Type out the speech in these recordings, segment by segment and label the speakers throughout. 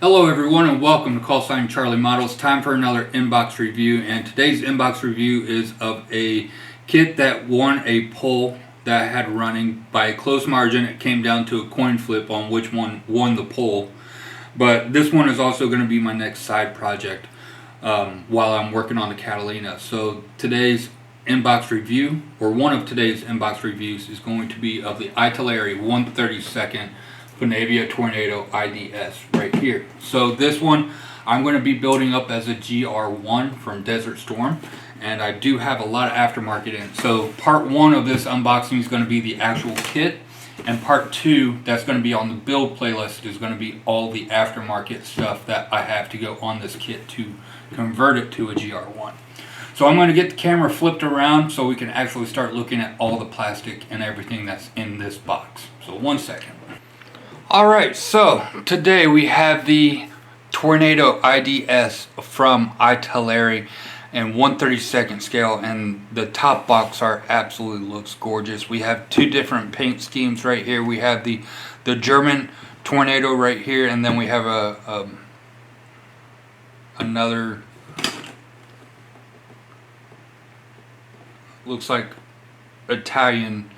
Speaker 1: Hello everyone and welcome to Call Sign Charlie Models. Time for another inbox review, and today's inbox review is of a kit that won a poll that I had running by a close margin. It came down to a coin flip on which one won the poll, but this one is also going to be my next side project while I'm working on the Catalina. So today's inbox review, or one of today's inbox reviews, is going to be of the Italeri 132nd Panavia Tornado IDS right here. So this one I'm going to be building up as a GR1 from Desert Storm, and I do have a lot of aftermarket in it. So part one of this unboxing is going to be the actual kit, and part two that's going to be on the build playlist is going to be all the aftermarket stuff that I have to go on this kit to convert it to a GR1. So I'm going to get the camera flipped around so we can actually start looking at all the plastic and everything that's in this box. So one second. Alright, so today we have the Tornado IDS from Italeri in 1/32 scale, and the top box art absolutely looks gorgeous. We have two different paint schemes right here. We have the German Tornado right here, and then we have another, looks like Italian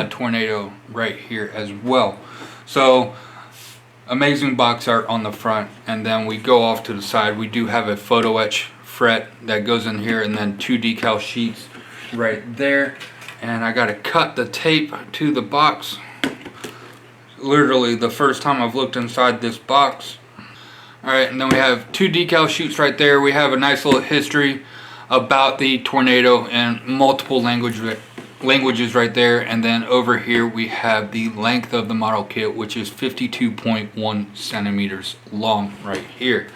Speaker 1: Tornado right here as well. So amazing box art on the front, and then we go off to the side. We do have a photo etch fret that goes in here, and then two decal sheets right there. And I got to cut the tape to the box. Literally the first time I've looked inside this box. Alright, and then we have two decal sheets right there. We have a nice little history about the Tornado in multiple languages right there, and then over here we have the length of the model kit, which is 52.1 centimeters long right here.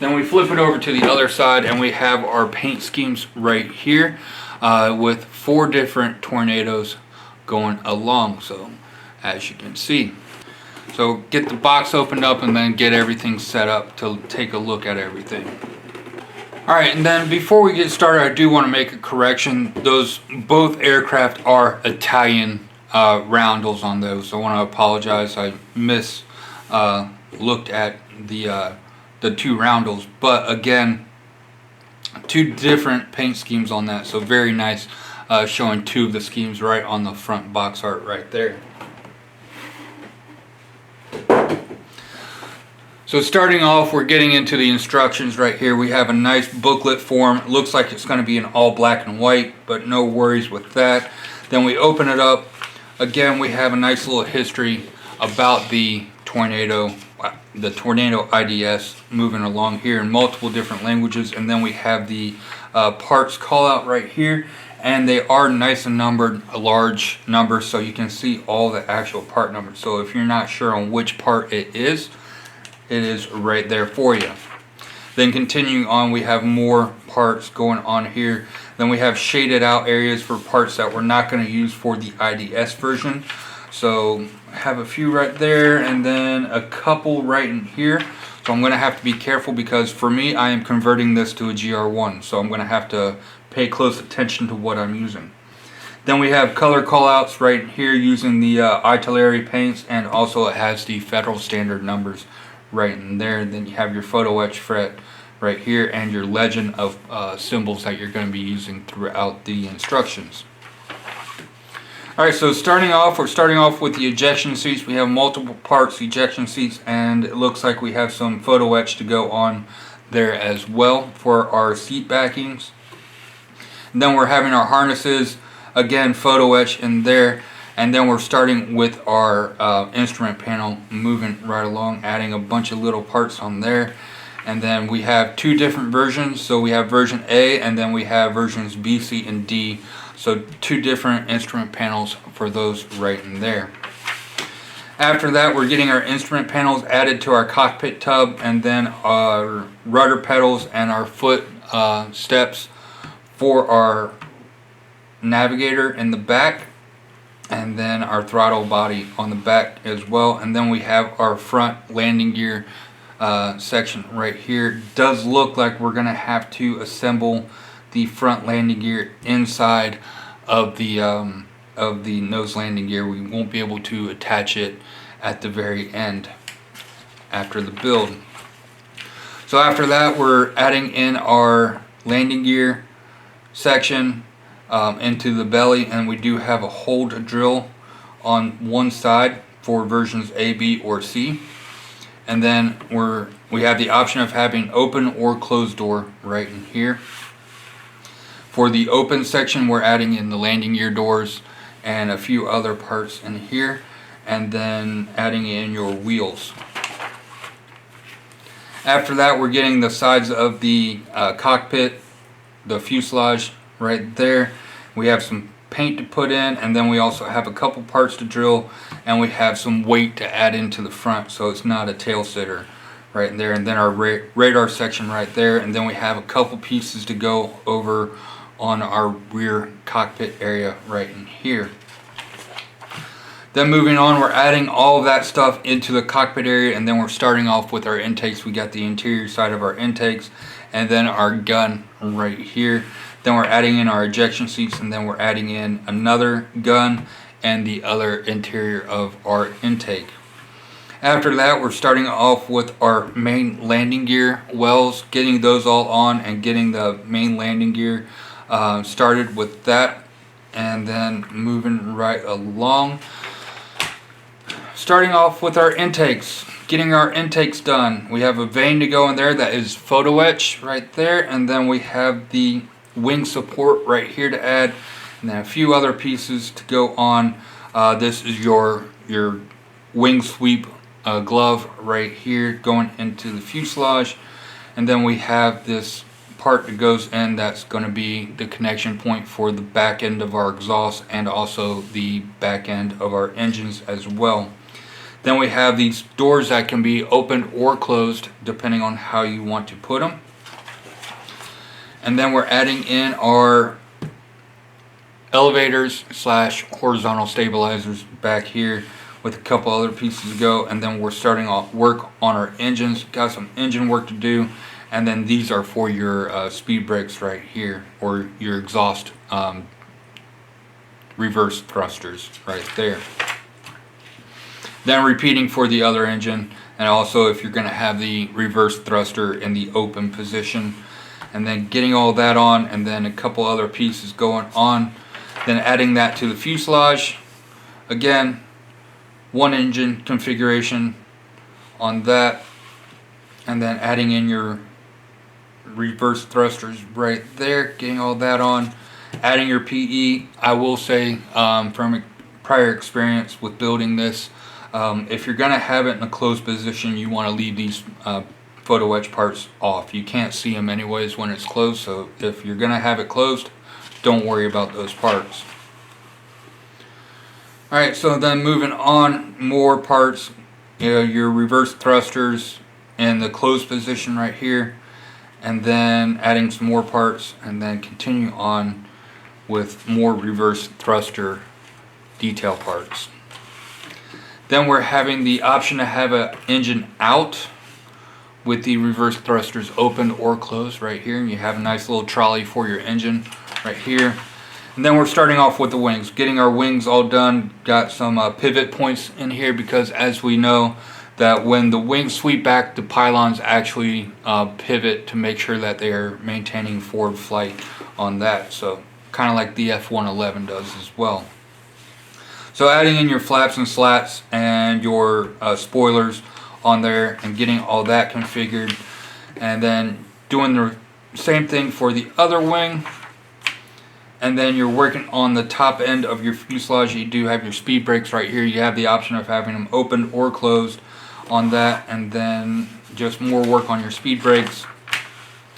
Speaker 1: Then we flip it over to the other side and we have our paint schemes right here with four different tornadoes going along, so as you can see. So get the box opened up and then get everything set up to take a look at everything. Alright, and then before we get started, I do want to make a correction. Both aircraft are Italian roundels on those. I want to apologize. I looked at the two roundels, but again, two different paint schemes on that. So very nice, showing two of the schemes right on the front box art right there. So starting off, we're getting into the instructions right here. We have a nice booklet form. It looks like it's going to be in all black and white, but no worries with that. Then we open it up. Again, we have a nice little history about the Tornado IDS moving along here in multiple different languages. And then we have the parts call out right here. And they are nice and numbered, a large number, so you can see all the actual part numbers. So if you're not sure on which part it is right there for you. Then continuing on, we have more parts going on here. Then we have shaded out areas for parts that we're not going to use for the IDS version. So I have a few right there, and then a couple right in here. So I'm going to have to be careful because for me, I am converting this to a GR1. So I'm going to have to pay close attention to what I'm using. Then we have color callouts right here using the Italeri paints, and also it has the Federal Standard numbers right in there. And then you have your photo etch fret right here and your legend of symbols that you're going to be using throughout the instructions. Alright, so we're starting off with the ejection seats. We have multiple parts ejection seats, and it looks like we have some photo etch to go on there as well for our seat backings. And then we're having our harnesses, again photo etch in there. And then we're starting with our instrument panel, moving right along, adding a bunch of little parts on there. And then we have two different versions. So we have version A, and then we have versions B, C, and D. So two different instrument panels for those right in there. After that, we're getting our instrument panels added to our cockpit tub, and then our rudder pedals and our foot steps for our navigator in the back. And then our throttle body on the back as well. And then we have our front landing gear section right here. Does look like we're gonna have to assemble the front landing gear inside of the nose landing gear. We won't be able to attach it at the very end after the build. So after that, we're adding in our landing gear section into the belly, and we do have a hold drill on one side for versions A, B, or C. And then we have the option of having open or closed door right in here. For the open section, we're adding in the landing gear doors and a few other parts in here, and then adding in your wheels. After that, we're getting the sides of the cockpit, the fuselage right there. We have some paint to put in, and then we also have a couple parts to drill, and we have some weight to add into the front so it's not a tail sitter right there. And then our radar section right there, and then we have a couple pieces to go over on our rear cockpit area right in here. Then moving on, we're adding all of that stuff into the cockpit area, and then we're starting off with our intakes. We got the interior side of our intakes, and then our gun right here. Then we're adding in our ejection seats, and then we're adding in another gun and the other interior of our intake. After that, we're starting off with our main landing gear wells, getting those all on and getting the main landing gear started with that, and then moving right along. Starting off with our intakes, getting our intakes done. We have a vane to go in there that is photo etch right there, and then we have the wing support right here to add, and then a few other pieces to go on. This is your wing sweep glove right here going into the fuselage, and then we have this part that goes in that's going to be the connection point for the back end of our exhaust and also the back end of our engines as well. Then we have these doors that can be opened or closed depending on how you want to put them. And then we're adding in our elevators slash horizontal stabilizers back here with a couple other pieces to go. And then we're starting off work on our engines. Got some engine work to do. And then these are for your speed brakes right here, or your exhaust reverse thrusters right there. Then repeating for the other engine, and also if you're going to have the reverse thruster in the open position, and then getting all that on, and then a couple other pieces going on, then adding that to the fuselage. Again, one engine configuration on that, and then adding in your reverse thrusters right there, getting all that on, adding your PE. I will say from prior experience with building this, if you're going to have it in a closed position, you want to leave these photo etch parts off. You can't see them anyways when it's closed, so if you're going to have it closed, don't worry about those parts. Alright, so then moving on, more parts, your reverse thrusters in the closed position right here, and then adding some more parts, and then continue on with more reverse thruster detail parts. Then we're having the option to have an engine out with the reverse thrusters open or closed right here. You have a nice little trolley for your engine right here. And then we're starting off with the wings, getting our wings all done. Got some pivot points in here because, as we know, that when the wings sweep back, the pylons actually pivot to make sure that they are maintaining forward flight on that. So kind of like the F-111 does as well. So adding in your flaps and slats and your spoilers on there and getting all that configured, and then doing the same thing for the other wing. And then you're working on the top end of your fuselage. You do have your speed brakes right here. You have the option of having them open or closed on that, and then just more work on your speed brakes.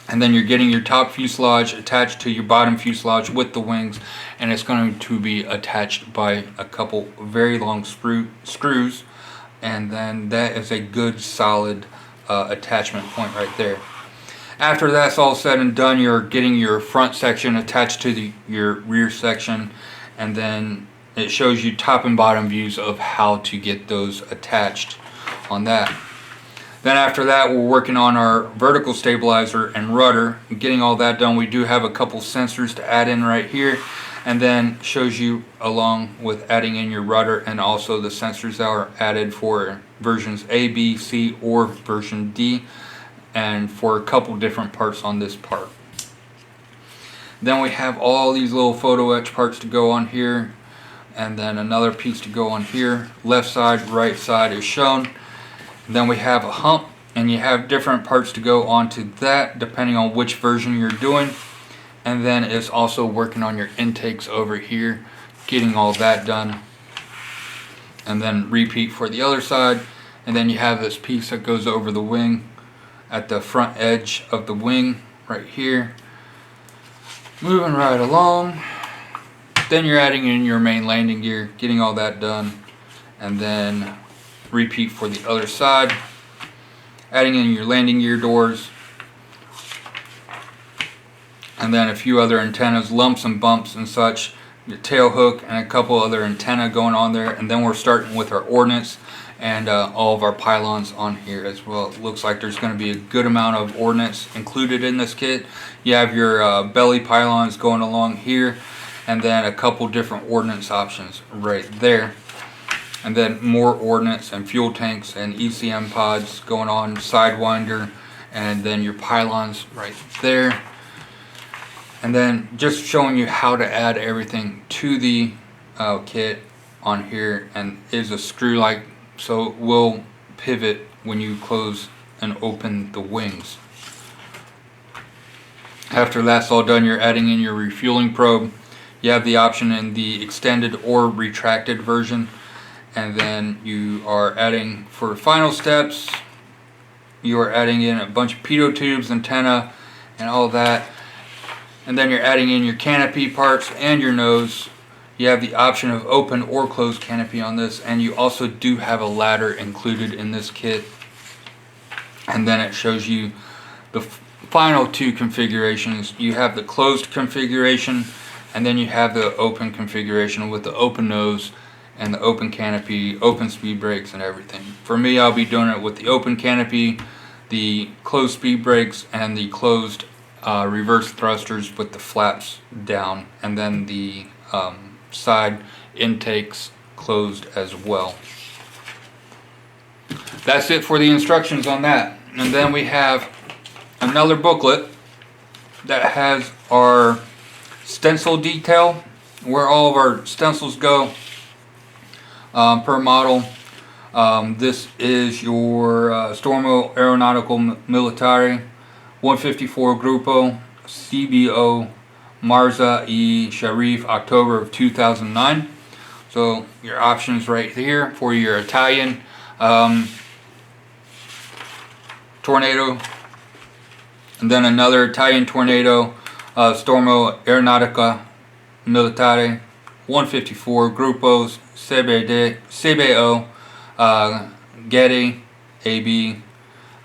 Speaker 1: And then you're getting your top fuselage attached to your bottom fuselage with the wings, and it's going to be attached by a couple very long screws, and then that is a good solid attachment point right there. After that's all said and done, you're getting your front section attached to your rear section, and then it shows you top and bottom views of how to get those attached on that. Then after that, we're working on our vertical stabilizer and rudder. Getting all that done, we do have a couple sensors to add in right here, and then shows you along with adding in your rudder and also the sensors that are added for versions A, B, C, or version D. and for a couple different parts on this part. Then we have all these little photo etch parts to go on here, and then another piece to go on here. Left side, right side is shown. And then we have a hump, and you have different parts to go onto that depending on which version you're doing. And then it's also working on your intakes over here, getting all that done. And then repeat for the other side. And then you have this piece that goes over the wing at the front edge of the wing right here. Moving right along. Then you're adding in your main landing gear, getting all that done, and then repeat for the other side. Adding in your landing gear doors, and then a few other antennas, lumps and bumps and such, your tail hook and a couple other antenna going on there. And then we're starting with our ordnance and all of our pylons on here as well. It looks like there's going to be a good amount of ordnance included in this kit. You have your belly pylons going along here, and then a couple different ordnance options right there. And then more ordnance and fuel tanks and ECM pods going on, sidewinder, and then your pylons right there. And then just showing you how to add everything to the kit on here, and is a screw like, so it will pivot when you close and open the wings. After that's all done, you're adding in your refueling probe. You have the option in the extended or retracted version. And then you are adding, for final steps, you are adding in a bunch of pitot tubes, antenna, and all that. And then you're adding in your canopy parts and your nose. You have the option of open or closed canopy on this, and you also do have a ladder included in this kit. And then it shows you the final two configurations. You have the closed configuration, and then you have the open configuration with the open nose and the open canopy, open speed brakes and everything. For me, I'll be doing it with the open canopy, the closed speed brakes, and the closed reverse thrusters with the flaps down, and then the side intakes closed as well. That's it for the instructions on that. And then we have another booklet that has our stencil detail, where all of our stencils go per model. This is your Stormo Aeronautical Militare 154 Gruppo CBO Marza e Sharif, October of 2009. So your options right here for your Italian Tornado, and then another Italian Tornado, Stormo Aeronautica Militare 154 Gruppos CBO Getty AB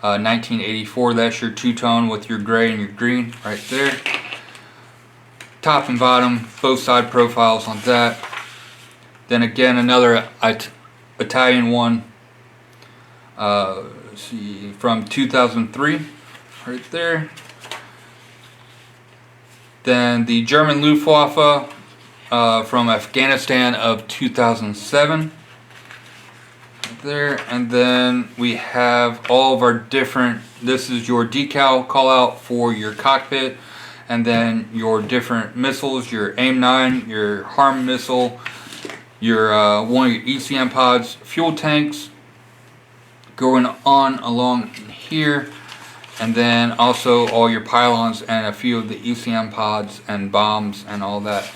Speaker 1: 1984. That's your two-tone with your gray and your green right there. Top and bottom, both side profiles on that. Then again, another Italian one, let's see, from 2003 right there. Then the German Luftwaffe from Afghanistan of 2007 right there. And then we have all of our different, this is your decal call out for your cockpit, and then your different missiles, your AIM-9, your HARM missile, your one of your ECM pods, fuel tanks going on along here, and then also all your pylons and a few of the ECM pods and bombs and all that.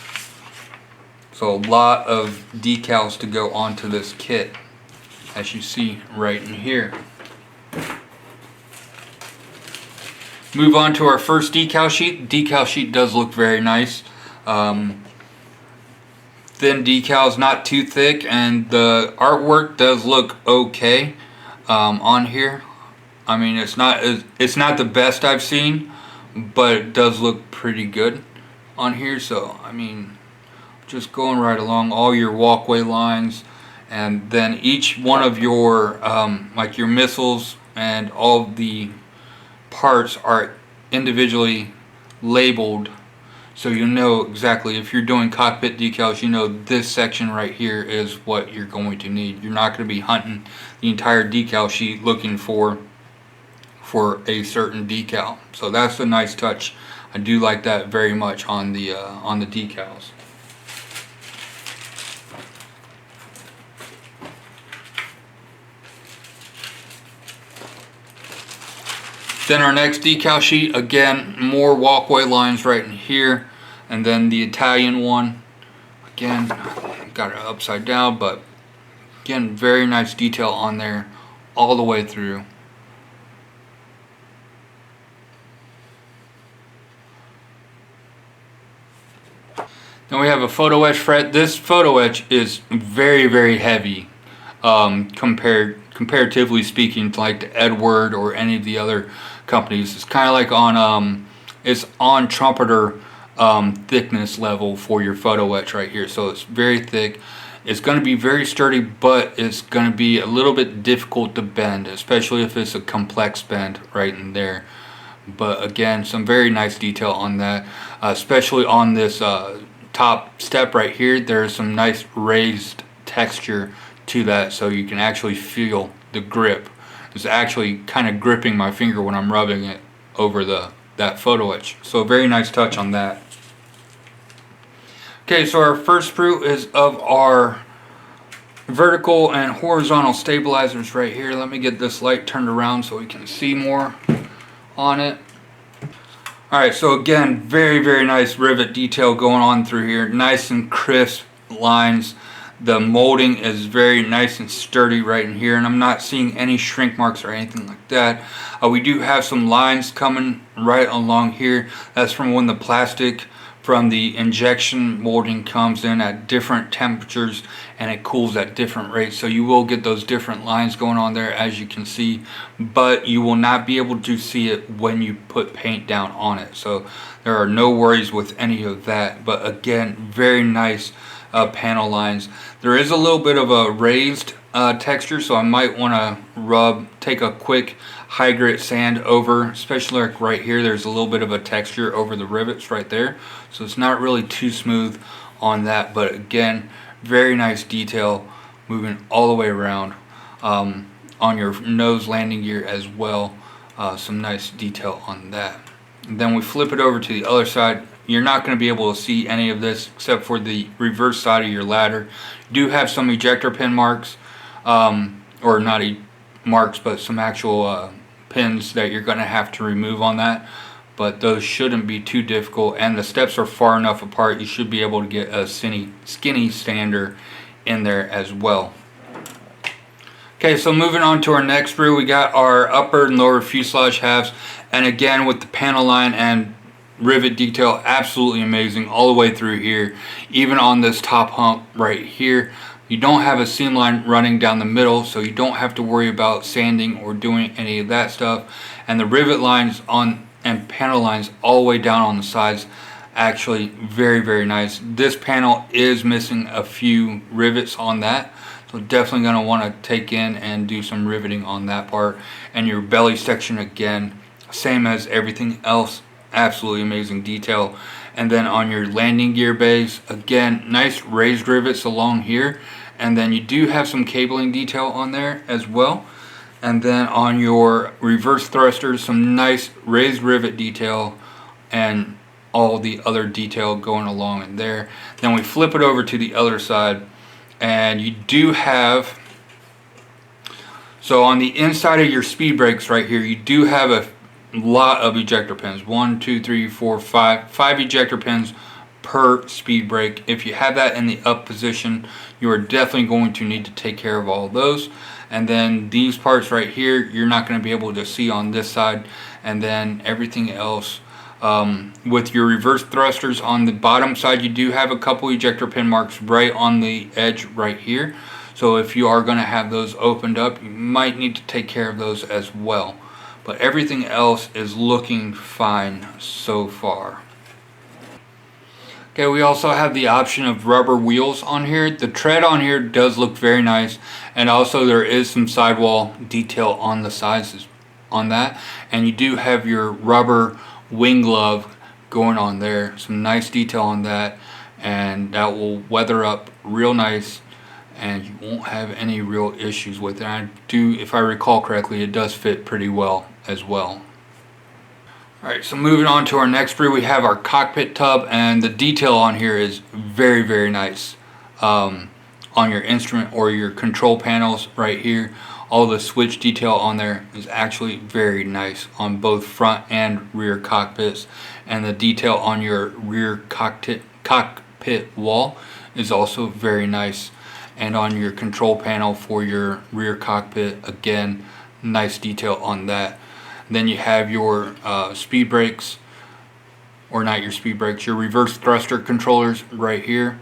Speaker 1: So a lot of decals to go onto this kit, as you see right in here. Move on to our first decal sheet. The decal sheet does look very nice. Thin decals, not too thick, and the artwork does look okay on here. I mean, it's not the best I've seen, but it does look pretty good on here. So I mean, just going right along all your walkway lines, and then each one of your like your missiles and all of the parts are individually labeled, so you know exactly, if you're doing cockpit decals, you know this section right here is what you're going to need. You're not going to be hunting the entire decal sheet looking for for a certain decal. So that's a nice touch. I do like that very much on the decals. Then our next decal sheet, again, more walkway lines right in here, and then the Italian one, again, got it upside down, but again, very nice detail on there all the way through. Then we have a photo etch fret. This photo etch is very, very heavy comparatively speaking to like the Edward or any of the other companies. It's kind of like on it's on trumpeter thickness level for your photo etch right here. So it's very thick. It's going to be very sturdy, but it's going to be a little bit difficult to bend, especially if it's a complex bend right in there. But again, some very nice detail on that, especially on this top step right here. There's some nice raised texture to that, so you can actually feel the grip. It's actually kind of gripping my finger when I'm rubbing it over that photo etch. So a very nice touch on that. Okay, so our first sprue is of our vertical and horizontal stabilizers right here. Let me get this light turned around so we can see more on it. Alright, so again, very, very nice rivet detail going on through here. Nice and crisp lines. The molding is very nice and sturdy right in here, and I'm not seeing any shrink marks or anything like that. We do have some lines coming right along here. That's from when the plastic from the injection molding comes in at different temperatures and it cools at different rates. So you will get those different lines going on there, as you can see, but you will not be able to see it when you put paint down on it. So there are no worries with any of that. But again, very nice panel lines. There is a little bit of a raised texture, so I might want to take a quick high grit sand over, especially like right here. There's a little bit of a texture over the rivets right there, so it's not really too smooth on that. But again, very nice detail moving all the way around on your nose landing gear as well. Some nice detail on that. And then we flip it over to the other side. You're not going to be able to see any of this except for the reverse side of your ladder. You do have some ejector pin marks, or not marks, but some actual pins that you're going to have to remove on that. But those shouldn't be too difficult, and the steps are far enough apart you should be able to get a skinny sander in there as well. Okay, so moving on to our next sprue, we got our upper and lower fuselage halves, and again with the panel line and rivet detail, absolutely amazing all the way through here. Even on this top hump right here, you don't have a seam line running down the middle, so you don't have to worry about sanding or doing any of that stuff. And the rivet lines on and panel lines all the way down on the sides, actually very, very nice. This panel is missing a few rivets on that, so definitely going to want to take in and do some riveting on that part. And your belly section, again, same as everything else, absolutely amazing detail. And then on your landing gear bays, again, nice raised rivets along here, and then you do have some cabling detail on there as well. And then on your reverse thrusters, some nice raised rivet detail and all the other detail going along in there. Then we flip it over to the other side, and you do have, so on the inside of your speed brakes right here, you do have a lot of ejector pins. 1, 2, 3, 4, 5 ejector pins per speed brake. If you have that in the up position, you are definitely going to need to take care of all of those. And then these parts right here, you're not going to be able to see on this side. And then everything else, with your reverse thrusters on the bottom side, you do have a couple ejector pin marks right on the edge right here. So if you are going to have those opened up, you might need to take care of those as well. But everything else is looking fine so far. Okay, we also have the option of rubber wheels on here. The tread on here does look very nice, and also there is some sidewall detail on the sides on that. And you do have your rubber wing glove going on there. Some nice detail on that, and that will weather up real nice and you won't have any real issues with it. If I recall correctly, it does fit pretty well as well. Alright, so moving on to our next sprue, we have our cockpit tub, and the detail on here is very, very nice. On your instrument or your control panels right here, all the switch detail on there is actually very nice on both front and rear cockpits, and the detail on your rear cockpit wall is also very nice, and on your control panel for your rear cockpit, again, nice detail on that. Then you have your speed brakes, or not your speed brakes, your reverse thruster controllers right here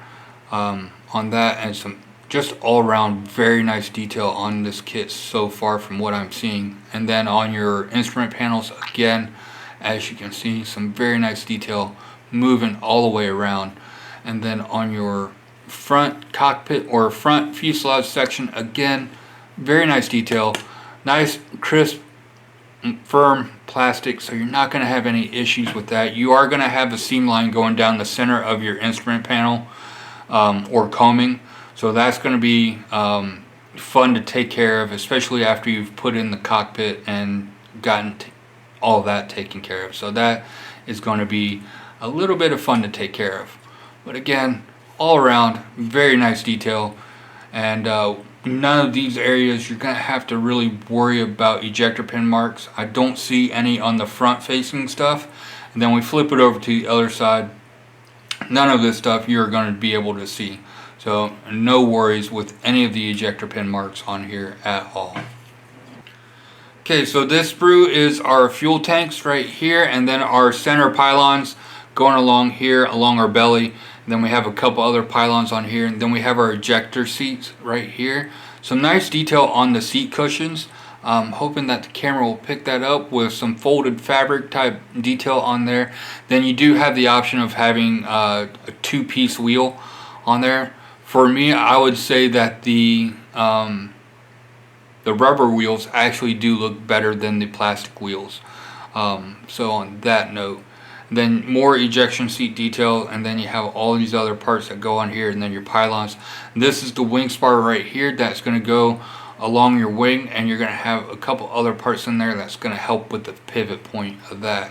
Speaker 1: on that, and some just all around very nice detail on this kit so far from what I'm seeing. And then on your instrument panels, again, as you can see, some very nice detail moving all the way around. And then on your front cockpit or front fuselage section, again, very nice detail, nice crisp firm plastic, so you're not going to have any issues with that. You are going to have a seam line going down the center of your instrument panel or combing, so that's going to be fun to take care of, especially after you've put in the cockpit and gotten all that taken care of. So that is going to be a little bit of fun to take care of. But again, all around, very nice detail, and none of these areas you're going to have to really worry about ejector pin marks. I don't see any on the front facing stuff. And then we flip it over to the other side, none of this stuff you're going to be able to see. So no worries with any of the ejector pin marks on here at all. Okay, so this sprue is our fuel tanks right here, and then our center pylons going along here along our belly. Then we have a couple other pylons on here, and then we have our ejector seats right here. Some nice detail on the seat cushions. I'm hoping that the camera will pick that up with some folded fabric type detail on there. Then you do have the option of having a two-piece wheel on there. For me, I would say that the rubber wheels actually do look better than the plastic wheels. So on that note, then more ejection seat detail, and then you have all these other parts that go on here, and then your pylons. This is the wing spar right here that's going to go along your wing, and you're going to have a couple other parts in there that's going to help with the pivot point of that.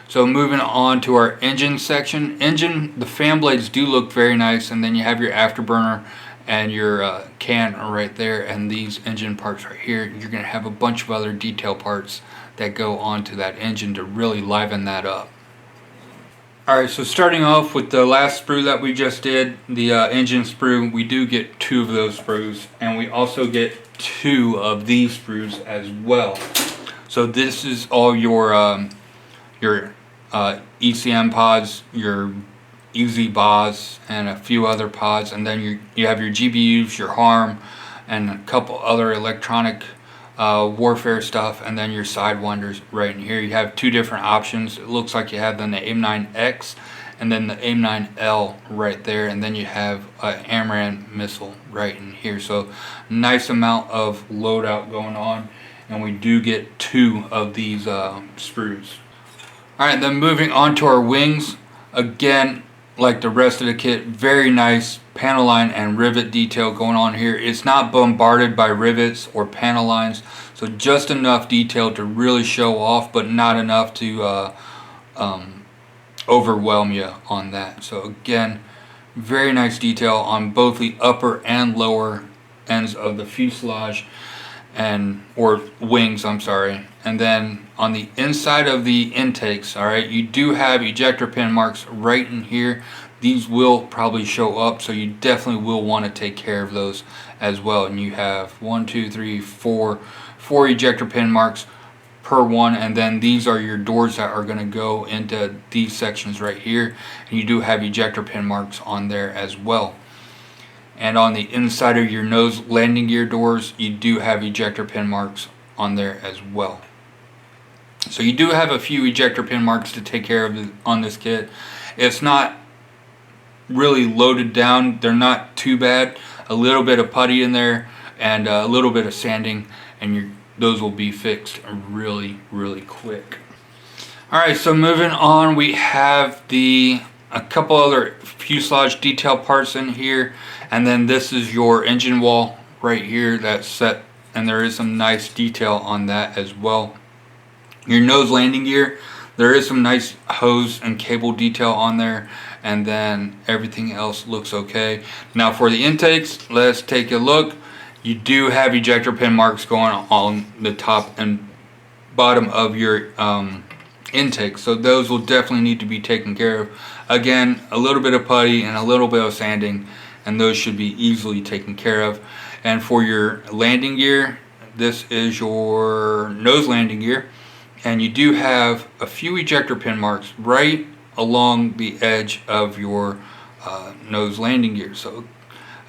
Speaker 1: So moving on to our engine section. The fan blades do look very nice, and then you have your afterburner and your can right there, and these engine parts right here. You're going to have a bunch of other detail parts that go onto that engine to really liven that up. Alright, so starting off with the last sprue that we just did, the engine sprue, we do get 2 of those sprues, and we also get 2 of these sprues as well. So this is all your ECM pods, your UZ BAs, and a few other pods, and then you have your GPUs, your HARM, and a couple other electronic warfare stuff, and then your sidewinders right in here. You have 2 different options. It looks like you have then the AIM-9X and then the AIM-9L right there, and then you have an AMRAAM missile right in here. So nice amount of loadout going on, and we do get 2 of these sprues. Alright, then moving on to our wings. Again, like the rest of the kit, very nice panel line and rivet detail going on here. It's not bombarded by rivets or panel lines, so just enough detail to really show off, but not enough to overwhelm you on that. So again, very nice detail on both the upper and lower ends of the fuselage, or wings, I'm sorry. And then on the inside of the intakes, alright, you do have ejector pin marks right in here. These will probably show up, so you definitely will want to take care of those as well. And you have 1, 2, 3, 4 ejector pin marks per one, and then these are your doors that are going to go into these sections right here, and you do have ejector pin marks on there as well. And on the inside of your nose landing gear doors, you do have ejector pin marks on there as well. So you do have a few ejector pin marks to take care of on this kit. It's not really loaded down, they're not too bad. A little bit of putty in there and a little bit of sanding, and those will be fixed really quick. Alright, so moving on, we have the a couple other fuselage detail parts in here, and then this is your engine wall right here that's set, and there is some nice detail on that as well. Your nose landing gear, there is some nice hose and cable detail on there, and then everything else looks okay. Now for the intakes, let's take a look. You do have ejector pin marks going on the top and bottom of your intake, so those will definitely need to be taken care of. Again, a little bit of putty and a little bit of sanding, and those should be easily taken care of. And for your landing gear, this is your nose landing gear, and you do have a few ejector pin marks right along the edge of your nose landing gear. So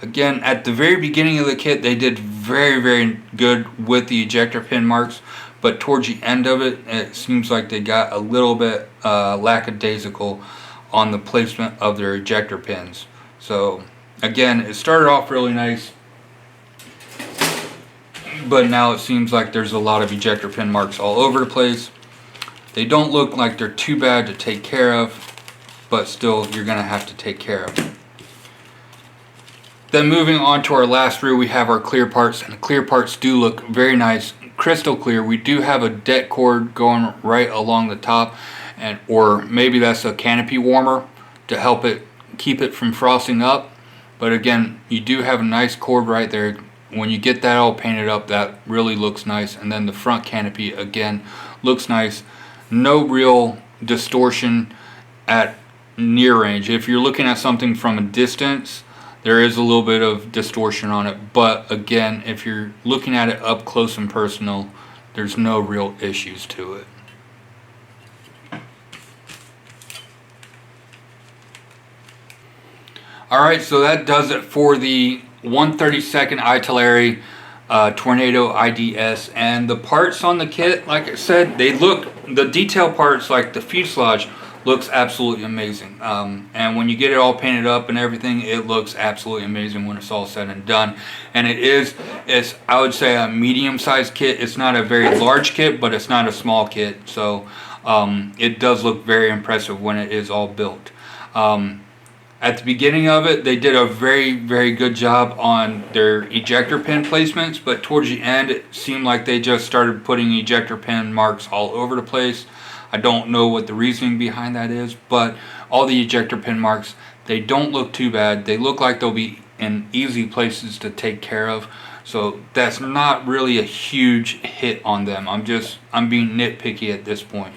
Speaker 1: again, at the very beginning of the kit, they did very good with the ejector pin marks, but towards the end of it, it seems like they got a little bit lackadaisical on the placement of their ejector pins. So again, it started off really nice, but now it seems like there's a lot of ejector pin marks all over the place. They don't look like they're too bad to take care of, but still you're gonna have to take care of them. Then moving on to our last row, we have our clear parts, and the clear parts do look very nice, crystal clear. We do have a det cord going right along the top, and or maybe that's a canopy warmer to help it keep it from frosting up. But again, you do have a nice cord right there. When you get that all painted up, that really looks nice. And then the front canopy again looks nice. No real distortion at near range. If you're looking at something from a distance, there is a little bit of distortion on it, but again, if you're looking at it up close and personal, there's no real issues to it. Alright, so that does it for the 132nd Italeri Tornado IDS. And the parts on the kit, like I said, they look, the detail parts like the fuselage looks absolutely amazing. And when you get it all painted up and everything, it looks absolutely amazing when it's all said and done. And it's I would say a medium-sized kit. It's not a very large kit, but it's not a small kit. So it does look very impressive when it is all built. At the beginning of it, they did a very good job on their ejector pin placements, but towards the end, it seemed like they just started putting ejector pin marks all over the place. I don't know what the reasoning behind that is, but all the ejector pin marks, they don't look too bad. They look like they'll be in easy places to take care of. So that's not really a huge hit on them. I'm being nitpicky at this point.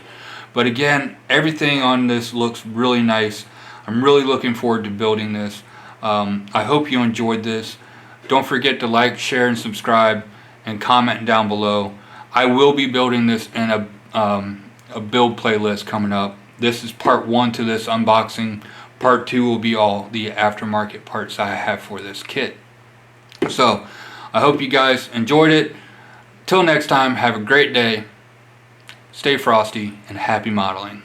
Speaker 1: But again, everything on this looks really nice. I'm really looking forward to building this. I hope you enjoyed this. Don't forget to like, share, and subscribe, and comment down below. I will be building this in a build playlist coming up. This is part 1 to this unboxing. Part 2 will be all the aftermarket parts I have for this kit. So I hope you guys enjoyed it. Till next time, have a great day. Stay frosty and happy modeling.